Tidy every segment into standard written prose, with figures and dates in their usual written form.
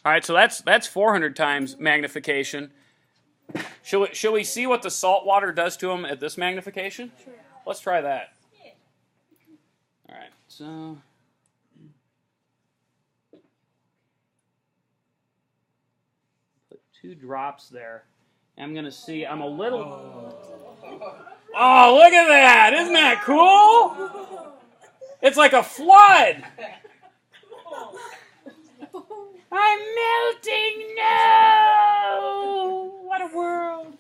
All right, so that's 400 times magnification. Shall we see what the salt water does to them at this magnification? Sure. Let's try that. All right, so put 2 drops there. I'm going to see, I'm a little... Oh, look at that! Isn't that cool? It's like a flood! I'm melting! No! What a world!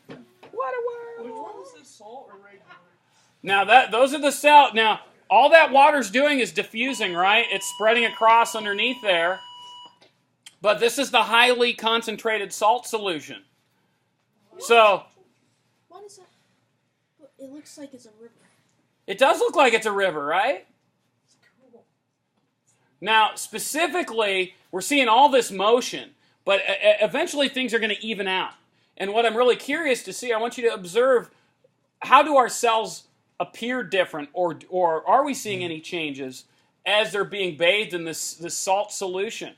What a world! Which one is this, salt or regular? Now, those are the cells. Now, all that water's doing is diffusing, right? It's spreading across underneath there. But this is the highly concentrated salt solution. So... What is that? It looks like it's a river. It does look like it's a river, right? It's cool. Now, specifically, we're seeing all this motion, but eventually things are going to even out. And what I'm really curious to see, I want you to observe, how do our cells appear different, or are we seeing any changes as they're being bathed in this salt solution?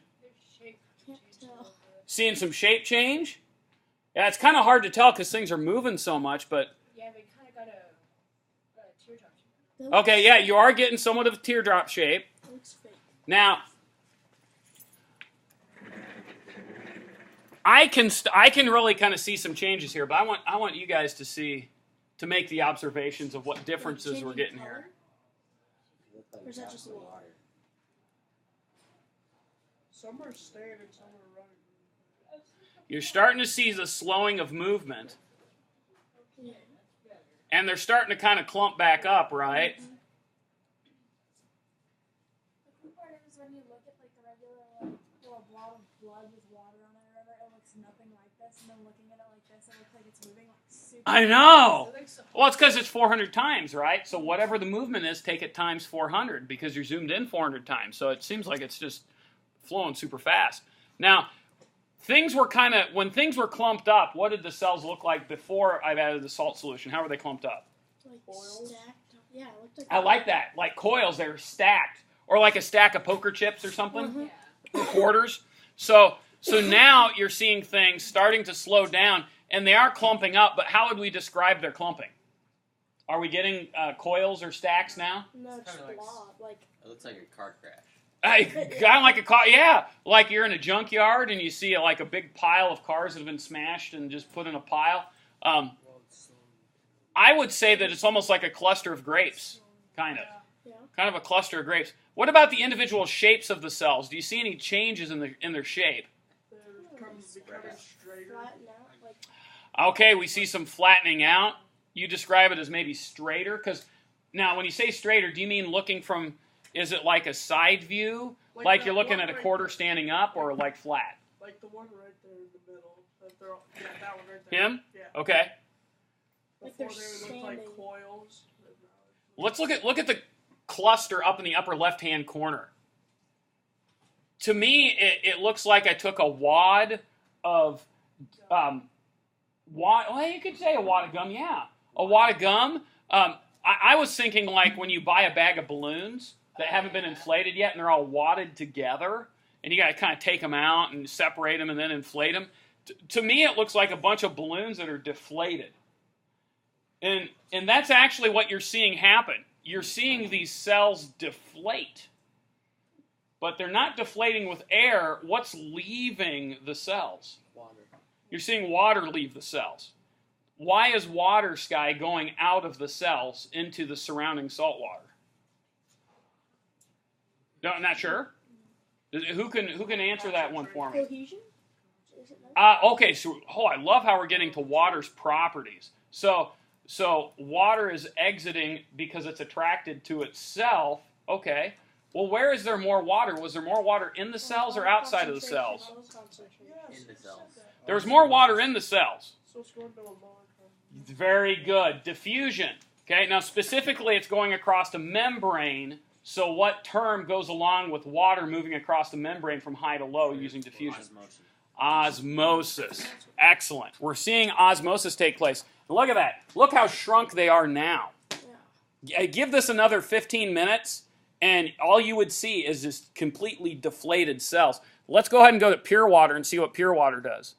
Can't tell. Seeing some shape change? Yeah, it's kind of hard to tell because things are moving so much, but... Yeah, they kind of got a teardrop shape. Okay, yeah, you are getting somewhat of a teardrop shape. It looks fake. Now, I can really kind of see some changes here, but I want you guys to make the observations of what differences we're getting here. Or is that just water? Some are staying and some are running. You're starting to see the slowing of movement, Yeah. and they're starting to kind of clump back up, right? The cool part is when you look at like the regular little blob of blood with water on it or whatever, it looks nothing like this, and then looking at it like this, it looks like it's moving like super. I know! Well, it's because it's 400 times, right? So whatever the movement is, take it times 400, because you're zoomed in 400 times. So it seems like it's just flowing super fast. Now, when things were clumped up, what did the cells look like before I've added the salt solution? How were they clumped up? Like stacked. Yeah, it looked like. I like that. Like coils, they're stacked. Or like a stack of poker chips or something. Quarters. So now you're seeing things starting to slow down, and they are clumping up, but how would we describe their clumping? Are we getting coils or stacks now? No, just blob. Like. It looks like a car crash. Kind of like a car, yeah. Like you're in a junkyard and you see like a big pile of cars that have been smashed and just put in a pile. I would say that it's almost like a cluster of grapes, kind of. Yeah. Kind of a cluster of grapes. What about the individual shapes of the cells? Do you see any changes in their shape? They're becoming straighter. Flatten out. Like. Okay, we see some flattening out. You describe it as maybe straighter, because now when you say straighter, do you mean looking from? Is it like a side view, like you're looking at a quarter standing up, or like flat? Like the one right there in the middle. That one right there. Him? Yeah. Okay. Like Before they're they would look like standing. coils. Let's look at the cluster up in the upper left-hand corner. To me, it looks like I took a wad of well, you could say a wad of gum, yeah. A wad of gum. I was thinking like when you buy a bag of balloons that haven't been inflated yet and they're all wadded together, and you got to kind of take them out and separate them and then inflate them. To me, it looks like a bunch of balloons that are deflated. And that's actually what you're seeing happen. You're seeing these cells deflate. But they're not deflating with air. What's leaving the cells? Water. You're seeing water leave the cells. Why is water, Sky, going out of the cells into the surrounding salt water? No, I'm not sure. Who can answer that one for me? Cohesion? Is it not? Okay, so I love how we're getting to water's properties. So water is exiting because it's attracted to itself. Okay. Well, where is there more water? Was there more water in the cells or outside of the cells? In the cells. There was more water in the cells. So it's going to a lower. Very good. Diffusion. Okay, now specifically it's going across a membrane. So what term goes along with water moving across the membrane from high to low using diffusion? Osmosis. Excellent. We're seeing osmosis take place. Look at that. Look how shrunk they are now. Yeah. Give this another 15 minutes, and all you would see is just completely deflated cells. Let's go ahead and go to pure water and see what pure water does.